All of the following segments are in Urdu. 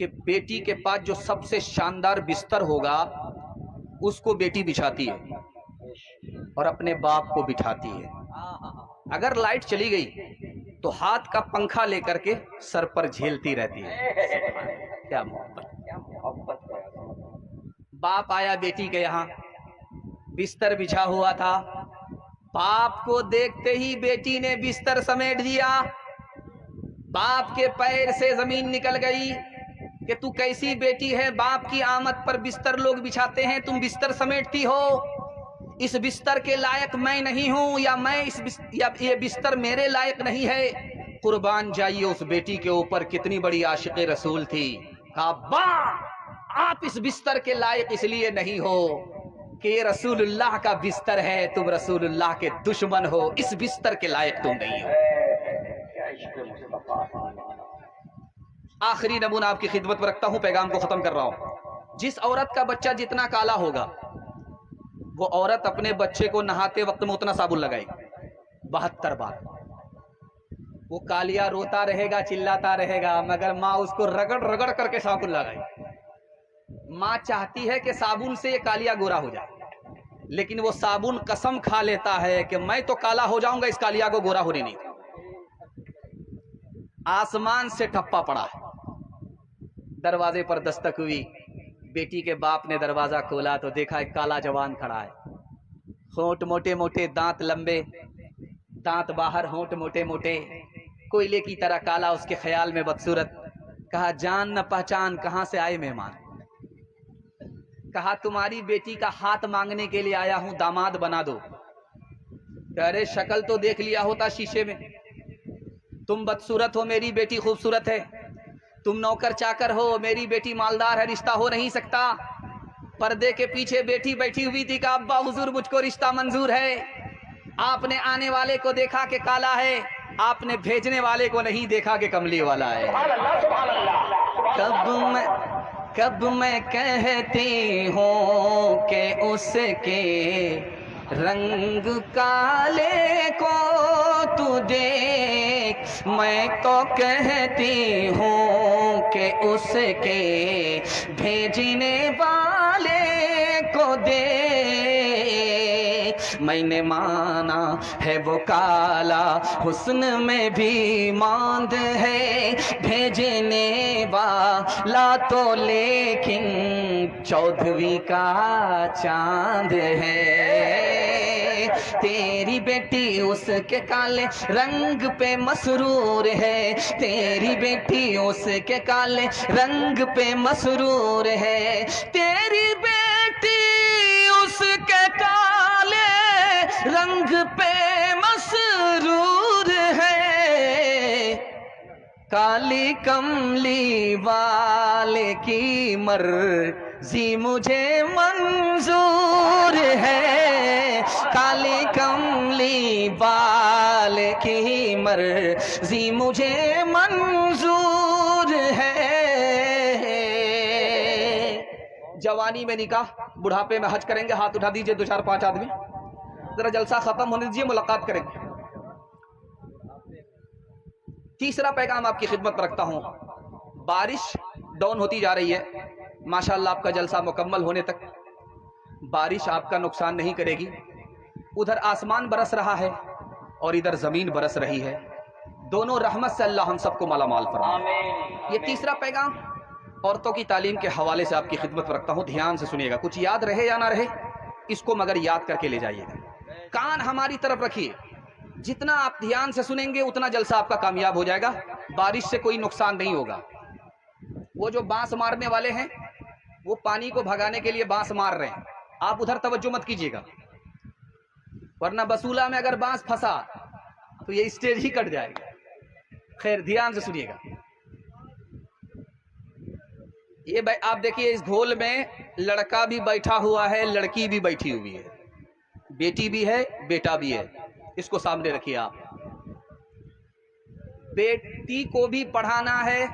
کہ بیٹی کے پاس جو سب سے شاندار بستر ہوگا اس کو بیٹی بچھاتی ہے اور اپنے باپ کو بٹھاتی ہے. اگر لائٹ چلی گئی تو ہاتھ کا پنکھا لے کر کے سر پر جھیلتی رہتی ہے. کیا محبت. باپ آیا بیٹی کے یہاں، بستر بچھا ہوا تھا، باپ کو دیکھتے ہی بیٹی نے بستر سمیٹ دیا. باپ کے پیر سے زمین نکل گئی کہ تو کیسی بیٹی ہے، باپ کی آمد پر بستر لوگ بچھاتے ہیں، تم بستر سمیٹتی ہو. اس بستر کے لائق میں نہیں ہوں، یا یہ بستر میرے لائق نہیں ہے. قربان جائیے اس بیٹی کے اوپر، کتنی بڑی عاشق رسول تھی. کہا ابا آپ اس بستر کے لائق اس لیے نہیں ہو کہ یہ رسول اللہ کا بستر ہے، تم رسول اللہ کے دشمن ہو، اس بستر کے لائق تم نہیں ہو. آخری نمونہ آپ کی خدمت میں رکھتا ہوں، پیغام کو ختم کر رہا ہوں. جس عورت کا بچہ جتنا کالا ہوگا وہ عورت اپنے بچے کو نہاتے وقت میں اتنا صابن لگائے گی، 72 بار. وہ کالیا روتا رہے گا، چلاتا رہے گا، مگر ماں اس کو رگڑ رگڑ کر کے صابن لگائے. ماں چاہتی ہے کہ صابن سے یہ کالیا گورا ہو جائے، لیکن وہ صابن قسم کھا لیتا ہے کہ میں تو کالا ہو جاؤں گا، اس کالیا کو گورا ہونے نہیں. آسمان سے ٹھپا پڑا ہے، دروازے پر دستک ہوئی. بیٹی کے باپ نے دروازہ کھولا تو دیکھا ایک کالا جوان کھڑا ہے، ہونٹ موٹے موٹے، دانت لمبے، دانت باہر، ہونٹ موٹے موٹے، کوئلے کی طرح کالا، اس کے خیال میں بدصورت. کہا جان نہ پہچان، کہاں سے آئے مہمان؟ کہا تمہاری بیٹی کا ہاتھ مانگنے کے لیے آیا ہوں، داماد بنا دو. ارے شکل تو دیکھ لیا ہوتا شیشے میں، تم بدصورت ہو، میری بیٹی خوبصورت ہے. تم نوکر چاکر ہو، میری بیٹی مالدار ہے، رشتہ ہو نہیں سکتا. پردے کے پیچھے بیٹی بیٹھی ہوئی تھی کہ ابا حضور مجھ کو رشتہ منظور ہے. آپ نے آنے والے کو دیکھا کہ کالا ہے، آپ نے بھیجنے والے کو نہیں دیکھا کہ کملی والا ہے. کب میں کہتی ہوں کہ اس کے رنگ کالے کو تو دیکھ، میں تو کہتی ہوں کہ اس کے بھیجنے والے کو دیکھ. میں نے مانا ہے وہ کالا، حسن میں بھی ماند ہے، بھیجنے والا تو لیکن 14ویں کا چاند ہے. تیری بیٹی اس کے کالے رنگ پہ مسرور ہے، تیری بیٹی اس کے کالے رنگ پہ مسرور ہے. تیری بیٹی اس کے کالے رنگ پہ مسرور ہے. کالی کملی والے کی مرضی مجھے منظور ہے، کالی کملی والے کی مرضی مجھے منظور ہے. جوانی میں نکاح، بڑھاپے میں حج کریں گے. ہاتھ اٹھا دیجئے 2 4 5 آدمی، ذرا جلسہ ختم ہونے دیجئے، ملاقات کریں گے. تیسرا پیغام آپ کی خدمت میں رکھتا ہوں. بارش ڈاؤن ہوتی جا رہی ہے، ماشاءاللہ آپ کا جلسہ مکمل ہونے تک بارش آپ کا نقصان نہیں کرے گی. ادھر آسمان برس رہا ہے اور ادھر زمین برس رہی ہے، دونوں رحمت سے اللہ ہم سب کو مالا مال فرمائے. یہ تیسرا پیغام عورتوں کی تعلیم کے حوالے سے آپ کی خدمت میں رکھتا ہوں، دھیان سے سنیے گا. کچھ یاد رہے یا نہ رہے اس کو مگر یاد کر کے لے جائیے گا. کان ہماری طرف رکھیے، جتنا آپ دھیان سے سنیں گے اتنا جلسہ آپ کا کامیاب ہو جائے گا. بارش سے کوئی نقصان نہیں ہوگا. وہ جو بانس مارنے والے ہیں وہ پانی کو بھگانے کے لیے بانس مار رہے ہیں، آپ ادھر توجہ مت کیجیے گا، ورنہ بسولہ میں اگر بانس پھنسا تو یہ اسٹیج ہی کٹ جائے گا. خیر دھیان سے سنیے گا. یہ آپ دیکھیے اس گھول میں لڑکا بھی بیٹھا ہوا ہے، لڑکی بھی بیٹھی ہوئی ہے، بیٹی بھی ہے، بیٹا بھی ہے. اس کو سامنے رکھیے. آپ بیٹی کو بھی پڑھانا ہے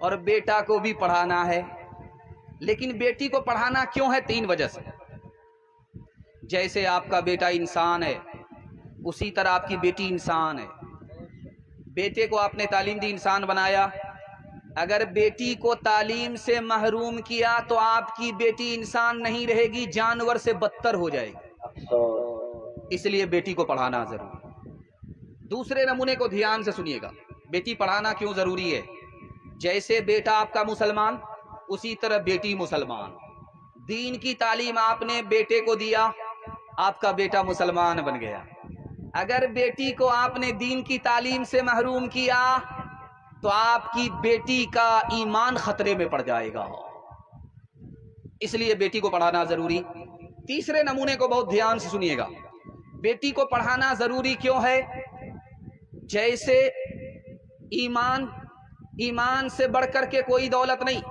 اور بیٹا کو بھی پڑھانا ہے، لیکن بیٹی کو پڑھانا کیوں ہے؟ 3 وجہ سے. جیسے آپ کا بیٹا انسان ہے اسی طرح آپ کی بیٹی انسان ہے. بیٹے کو آپ نے تعلیم دی، انسان بنایا. اگر بیٹی کو تعلیم سے محروم کیا تو آپ کی بیٹی انسان نہیں رہے گی، جانور سے بدتر ہو جائے گی۔ اس لیے بیٹی کو پڑھانا ضروری ہے۔ دوسرے نمونے کو دھیان سے سنیے گا، بیٹی پڑھانا کیوں ضروری ہے؟ جیسے بیٹا آپ کا مسلمان، اسی طرح بیٹی مسلمان۔ دین کی تعلیم آپ نے بیٹے کو دیا، آپ کا بیٹا مسلمان بن گیا۔ اگر بیٹی کو آپ نے دین کی تعلیم سے محروم کیا تو آپ کی بیٹی کا ایمان خطرے میں پڑ جائے گا، اس لیے بیٹی کو پڑھانا ضروری۔ تیسرے نمونے کو بہت دھیان سے سنیے گا، بیٹی کو پڑھانا ضروری کیوں ہے؟ جیسے ایمان سے بڑھ کر کے کوئی دولت نہیں،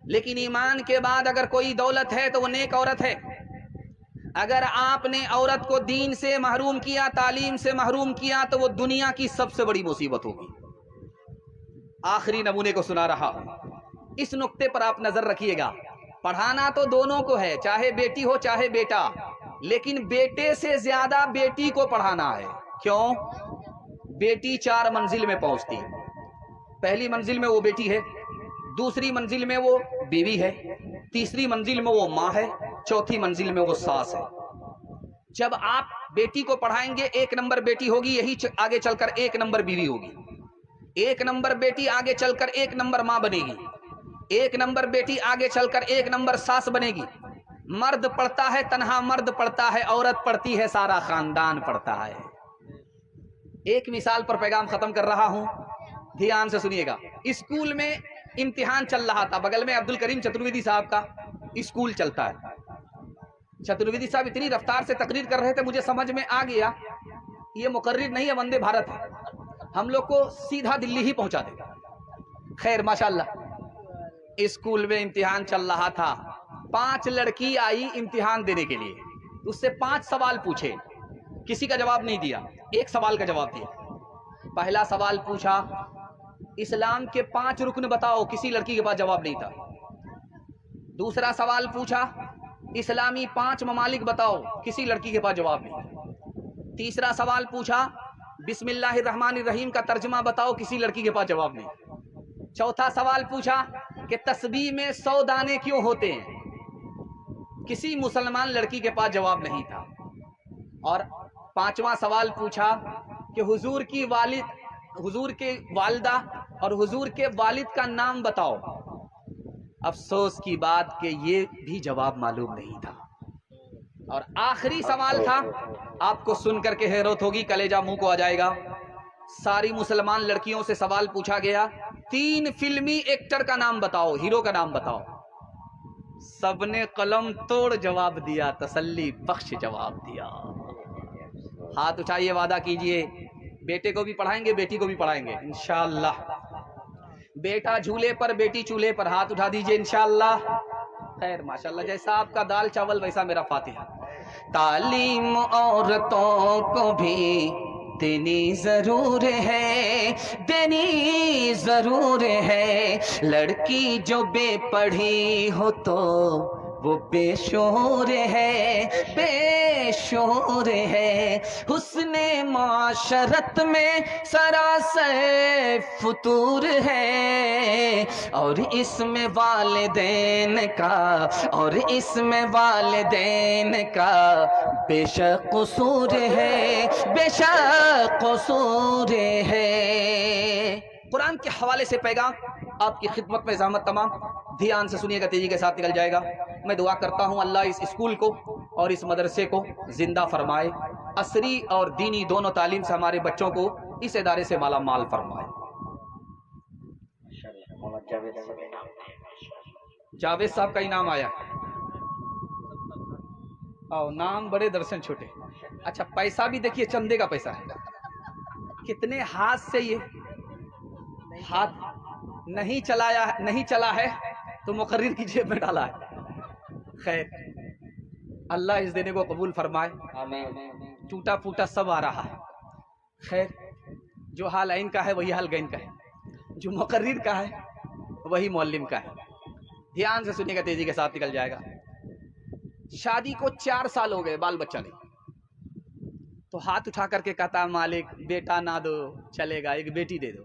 لیکن ایمان کے بعد اگر کوئی دولت ہے تو وہ نیک عورت ہے۔ اگر آپ نے عورت کو دین سے محروم کیا، تعلیم سے محروم کیا، تو وہ دنیا کی سب سے بڑی مصیبت ہوگی۔ آخری نمونے کو سنا رہا ہوں، اس نقطے پر آپ نظر رکھیے گا۔ پڑھانا تو دونوں کو ہے، چاہے بیٹی ہو چاہے بیٹا، لیکن بیٹے سے زیادہ بیٹی کو پڑھانا ہے۔ کیوں؟ بیٹی 4 منزل میں پہنچتی ہے۔ پہلی منزل میں وہ بیٹی ہے، دوسری منزل میں وہ بیوی ہے، تیسری منزل میں وہ ماں ہے، چوتھی منزل میں وہ ساس ہے۔ جب آپ بیٹی کو پڑھائیں گے، 1 نمبر بیٹی ہوگی، یہی آگے چل کر 1 نمبر بیوی ہوگی۔ 1 نمبر بیٹی آگے چل کر 1 نمبر ماں بنے گی، 1 نمبر بیٹی آگے چل کر 1 نمبر ساس بنے گی۔ مرد پڑھتا ہے، تنہا مرد پڑھتا ہے، عورت پڑھتی ہے، سارا خاندان پڑھتا ہے۔ ایک مثال پر پیغام ختم کر رہا ہوں، دھیان سے سنیے گا۔ اسکول میں امتحان چل رہا تھا، بغل میں عبد الکریم چترویدی صاحب کا اسکول چلتا ہے۔ چترویدی صاحب اتنی رفتار سے تقریر کر رہے تھے، مجھے سمجھ میں آ گیا یہ مقرر نہیں ہے، وندے بھارت ہے، ہم لوگ کو سیدھا دلی ہی پہنچا دے گا۔ خیر ماشاءاللہ، اسکول میں امتحان چل رہا تھا، 5 لڑکی آئی امتحان دینے کے لیے، اس سے 5 سوال پوچھے، کسی کا جواب نہیں دیا، ایک سوال کا جواب دیا۔ پہلا سوال پوچھا اسلام کے 5 رکن بتاؤ، کسی لڑکی کے پاس جواب نہیں تھا۔ دوسرا سوال پوچھا اسلامی 5 ممالک بتاؤ، کسی لڑکی کے پاس جواب نہیں۔ تیسرا سوال پوچھا بسم اللہ الرحمن الرحیم کا ترجمہ بتاؤ، کسی لڑکی کے پاس جواب نہیں۔ چوتھا سوال پوچھا کہ تسبیح میں 100 دانے کیوں ہوتے ہیں، کسی مسلمان لڑکی کے پاس جواب نہیں تھا۔ اور 5واں سوال پوچھا کہ حضور کی والدہ اور حضور کے والد کا نام بتاؤ۔ افسوس کی بات کہ یہ بھی جواب معلوم نہیں تھا۔ اور آخری سوال تھا، آپ کو سن کر کے حیرت ہوگی، کلیجہ منہ کو آ جائے گا۔ ساری مسلمان لڑکیوں سے سوال پوچھا گیا 3 فلمی ایکٹر کا نام بتاؤ، ہیرو کا نام بتاؤ۔ سب نے قلم توڑ جواب دیا، تسلی بخش جواب دیا۔ ہاتھ اٹھائیے، وعدہ کیجئے بیٹے کو بھی پڑھائیں گے، بیٹی کو بھی پڑھائیں گے انشاءاللہ۔ بیٹا جھولے پر، بیٹی چولہے پر، ہاتھ اٹھا دیجئے انشاءاللہ۔ خیر ماشاءاللہ، جیسا آپ کا دال چاول ویسا میرا فاتحہ۔ تعلیم عورتوں کو بھی دینی ضرور ہے، دینی ضرور ہے۔ لڑکی جو بے پڑھی ہو تو وہ بے شعور ہے، بے شعور ہے۔ حسن معاشرت میں سراسر فتور ہے، اور اس میں والدین کا بے شک قصور ہے، بے شک قصور ہے۔ قرآن کے حوالے سے پیغام آپ کی خدمت میں زحمت تمام، دھیان سے سنیے گا، تیزی کے ساتھ نکل جائے گا۔ میں دعا کرتا ہوں اللہ اس اسکول کو اور اس مدرسے کو زندہ فرمائے، عصری اور دینی دونوں تعلیم سے ہمارے بچوں کو اس ادارے سے مالا مال فرمائے۔ جاوید صاحب کا انعام آیا، اور نام بڑے درشن چھوٹے۔ اچھا پیسہ بھی دیکھیے، چندے کا پیسہ ہے، کتنے ہاتھ سے یہ ہاتھ نہیں چلا ہے تو مقرر کی جیب میں ڈالا ہے۔ خیر اللہ اس دینے کو قبول فرمائے، ٹوٹا پھوٹا سب آ رہا ہے۔ خیر جو حال عین کا ہے وہی حال گین کا ہے، جو مقرر کا ہے وہی معلم کا ہے۔ دھیان سے سنیے گا، تیزی کے ساتھ نکل جائے گا۔ شادی کو 4 سال ہو گئے، بال بچہ نہیں، تو ہاتھ اٹھا کر کے کہتا مالک بیٹا نہ دو چلے گا، ایک بیٹی دے دو۔